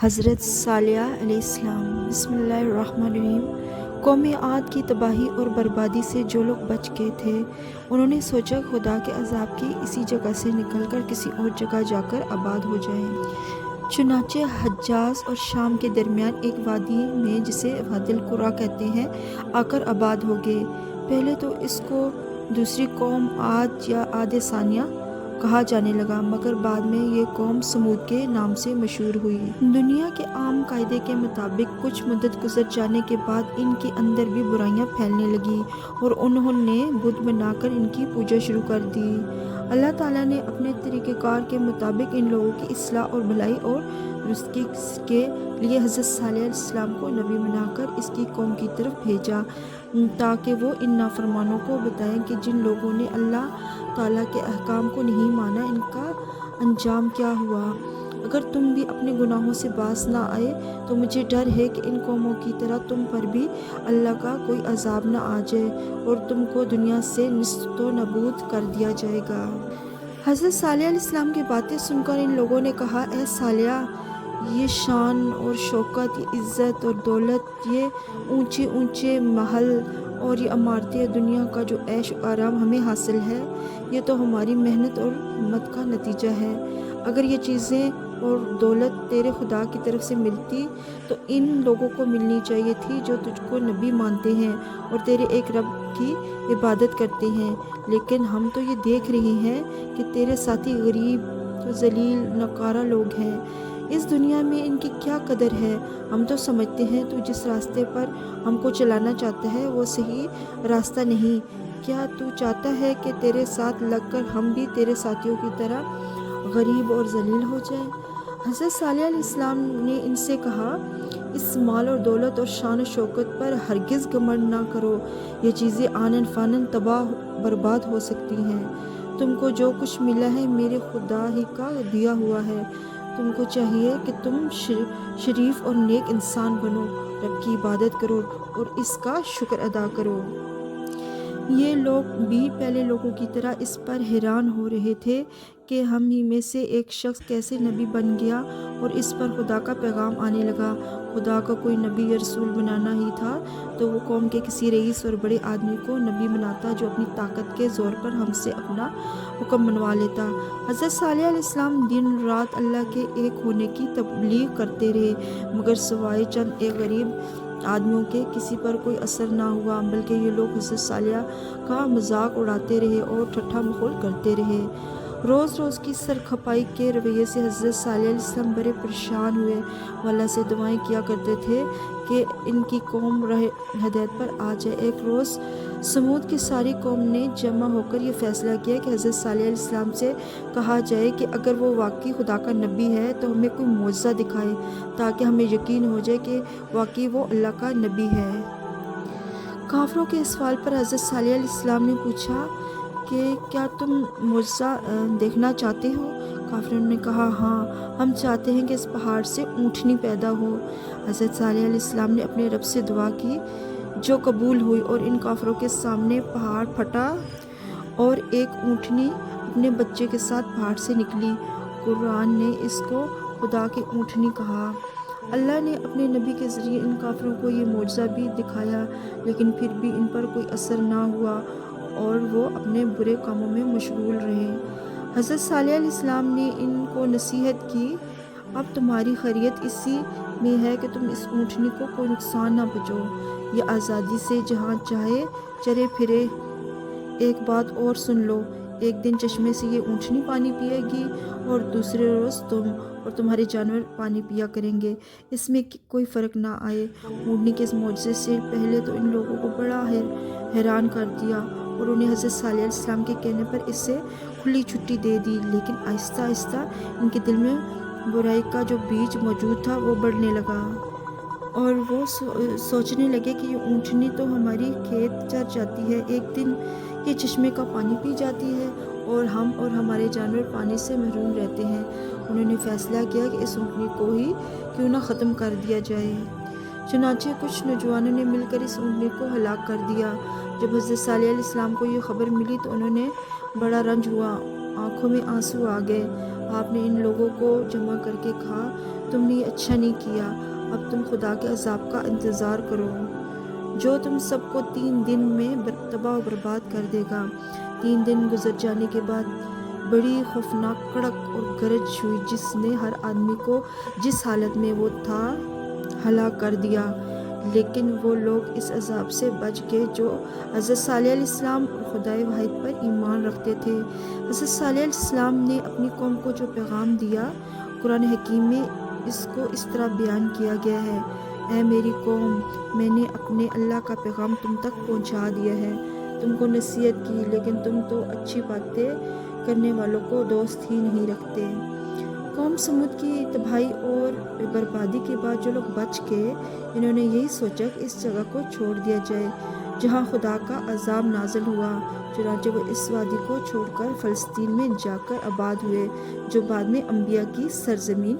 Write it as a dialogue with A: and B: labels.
A: حضرت صالح علیہ السلام۔ بسم اللہ الرحمن الرحیم۔ قوم عاد کی تباہی اور بربادی سے جو لوگ بچ گئے تھے انہوں نے سوچا خدا کے عذاب کی اسی جگہ سے نکل کر کسی اور جگہ جا کر آباد ہو جائیں۔ چنانچہ حجاز اور شام کے درمیان ایک وادی میں جسے وادی القریٰ کہتے ہیں آ کر آباد ہو گئے۔ پہلے تو اس کو دوسری قوم عاد یا عاد ثانیہ کہا جانے لگا، مگر بعد میں یہ قوم سمود کے نام سے مشہور ہوئی۔ دنیا کے عام قاعدے کے مطابق کچھ مدت گزر جانے کے بعد ان کے اندر بھی برائیاں پھیلنے لگیں اور انہوں نے بت بنا کر ان کی پوجا شروع کر دی۔ اللہ تعالیٰ نے اپنے طریقہ کار کے مطابق ان لوگوں کی اصلاح اور بھلائی اور درستگی کے لیے حضرت صالح علیہ السلام کو نبی بنا کر اس کی قوم کی طرف بھیجا تاکہ وہ ان نافرمانوں کو بتائیں کہ جن لوگوں نے اللہ تعالیٰ کے احکام کو نہیں مانا ان کا انجام کیا ہوا۔ اگر تم بھی اپنے گناہوں سے باز نہ آئے تو مجھے ڈر ہے کہ ان قوموں کی طرح تم پر بھی اللہ کا کوئی عذاب نہ آ جائے اور تم کو دنیا سے نیست و نابود کر دیا جائے گا۔ حضرت صالح علیہ السلام کی باتیں سن کر ان لوگوں نے کہا، اے صالح، یہ شان اور شوکت، یہ عزت اور دولت، یہ اونچے اونچے محل اور یہ عمارتیں، دنیا کا جو عیش و آرام ہمیں حاصل ہے، یہ تو ہماری محنت اور ہمت کا نتیجہ ہے۔ اگر یہ چیزیں اور دولت تیرے خدا کی طرف سے ملتی تو ان لوگوں کو ملنی چاہیے تھی جو تجھ کو نبی مانتے ہیں اور تیرے ایک رب کی عبادت کرتے ہیں، لیکن ہم تو یہ دیکھ رہے ہیں کہ تیرے ساتھی غریب، ذلیل، نکارہ لوگ ہیں۔ اس دنیا میں ان کی کیا قدر ہے؟ ہم تو سمجھتے ہیں تو جس راستے پر ہم کو چلانا چاہتا ہے وہ صحیح راستہ نہیں۔ کیا تو چاہتا ہے کہ تیرے ساتھ لگ کر ہم بھی تیرے ساتھیوں کی طرح غریب اور ذلیل ہو جائیں؟ حضرت صالح علیہ السلام نے ان سے کہا، اس مال اور دولت اور شان و شوکت پر ہرگز گھمنڈ نہ کرو، یہ چیزیں آنن فانن تباہ برباد ہو سکتی ہیں۔ تم کو جو کچھ ملا ہے میرے خدا ہی کا دیا ہوا ہے، تم کو چاہیے کہ تم شریف اور نیک انسان بنو، رب کی عبادت کرو اور اس کا شکر ادا کرو۔ یہ لوگ بھی پہلے لوگوں کی طرح اس پر حیران ہو رہے تھے کہ ہم ہی میں سے ایک شخص کیسے نبی بن گیا اور اس پر خدا کا پیغام آنے لگا۔ خدا کا کوئی نبی یا رسول بنانا ہی تھا تو وہ قوم کے کسی رئیس اور بڑے آدمی کو نبی بناتا جو اپنی طاقت کے زور پر ہم سے اپنا حکم منوا لیتا۔ حضرت صالح علیہ السلام دن رات اللہ کے ایک ہونے کی تبلیغ کرتے رہے، مگر سوائے چند ایک غریب آدمیوں کے کسی پر کوئی اثر نہ ہوا، بلکہ یہ لوگ حضرت صالح کا مذاق اڑاتے رہے اور ٹھٹھا مخول کرتے رہے۔ روز روز کی سرکھپائی کے رویے سے حضرت صالح علیہ السلام بڑے پریشان ہوئے۔ وہ اللہ سے دعائیں کیا کرتے تھے کہ ان کی قوم راہ ہدایت پر آ جائے۔ ایک روز سمود کی ساری قوم نے جمع ہو کر یہ فیصلہ کیا کہ حضرت صالح علیہ السلام سے کہا جائے کہ اگر وہ واقعی خدا کا نبی ہے تو ہمیں کوئی معجزہ دکھائے تاکہ ہمیں یقین ہو جائے کہ واقعی وہ اللہ کا نبی ہے۔ کافروں کے اس سوال پر حضرت صالح علیہ السلام نے پوچھا کہ کیا تم معجزہ دیکھنا چاہتے ہو؟ کافروں نے کہا، ہاں، ہم چاہتے ہیں کہ اس پہاڑ سے اونٹنی پیدا ہو۔ حضرت صالح علیہ السلام نے اپنے رب سے دعا کی جو قبول ہوئی اور ان کافروں کے سامنے پہاڑ پھٹا اور ایک اونٹنی اپنے بچے کے ساتھ پہاڑ سے نکلی۔ قرآن نے اس کو خدا کی اونٹنی کہا۔ اللہ نے اپنے نبی کے ذریعے ان کافروں کو یہ معجزہ بھی دکھایا، لیکن پھر بھی ان پر کوئی اثر نہ ہوا اور وہ اپنے برے کاموں میں مشغول رہے۔ حضرت صالح علیہ السلام نے ان کو نصیحت کی، اب تمہاری خیریت اسی میں ہے کہ تم اس اونٹنی کو کوئی نقصان نہ پہنچاؤ، یہ آزادی سے جہاں چاہے چرے پھرے۔ ایک بات اور سن لو، ایک دن چشمے سے یہ اونٹنی پانی پیے گی اور دوسرے روز تم اور تمہارے جانور پانی پیا کریں گے، اس میں کوئی فرق نہ آئے۔ اونٹنی کے اس معجزے سے پہلے تو ان لوگوں کو بڑا حیران کر دیا اور انہیں حضرت صالح علیہ السلام کے کہنے پر اس سے کھلی چھٹی دے دی، لیکن آہستہ آہستہ ان کے دل میں برائی کا جو بیج موجود تھا وہ بڑھنے لگا اور وہ سوچنے لگے کہ یہ اونٹنی تو ہماری کھیت چر جاتی ہے، ایک دن یہ چشمے کا پانی پی جاتی ہے اور ہم اور ہمارے جانور پانی سے محروم رہتے ہیں۔ انہوں نے فیصلہ کیا کہ اس اونٹنی کو ہی کیوں نہ ختم کر دیا جائے۔ چنانچہ کچھ نوجوانوں نے مل کر اس اونٹنی کو ہلاک کر دیا۔ جب حضرت صالح علیہ السلام کو یہ خبر ملی تو انہوں نے بڑا رنج ہوا، آنکھوں میں آنسو آ گئے۔ آپ نے ان لوگوں کو جمع کر کے کہا، تم نے اچھا نہیں کیا، اب تم خدا کے عذاب کا انتظار کرو جو تم سب کو 3 دن میں تباہ و برباد کر دے گا۔ 3 دن گزر جانے کے بعد بڑی خوفناک کڑک اور گرج ہوئی جس نے ہر آدمی کو جس حالت میں وہ تھا ہلاک کر دیا، لیکن وہ لوگ اس عذاب سے بچ گئے جو حضرت صالح علیہ السلام اور خدائے واحد پر ایمان رکھتے تھے۔ حضرت صالح علیہ السلام نے اپنی قوم کو جو پیغام دیا، قرآن حکیم میں اس کو اس طرح بیان کیا گیا ہے: اے میری قوم، میں نے اپنے اللہ کا پیغام تم تک پہنچا دیا ہے، تم کو نصیحت کی، لیکن تم تو اچھی باتیں کرنے والوں کو دوست ہی نہیں رکھتے۔ قوم سمود کی تباہی اور بربادی کے بعد جو لوگ بچ گئے، انہوں نے یہی سوچا کہ اس جگہ کو چھوڑ دیا جائے جہاں خدا کا عذاب نازل ہوا، چنانچہ وہ اس وادی کو چھوڑ کر فلسطین میں جا کر آباد ہوئے، جو بعد میں انبیاء کی سرزمین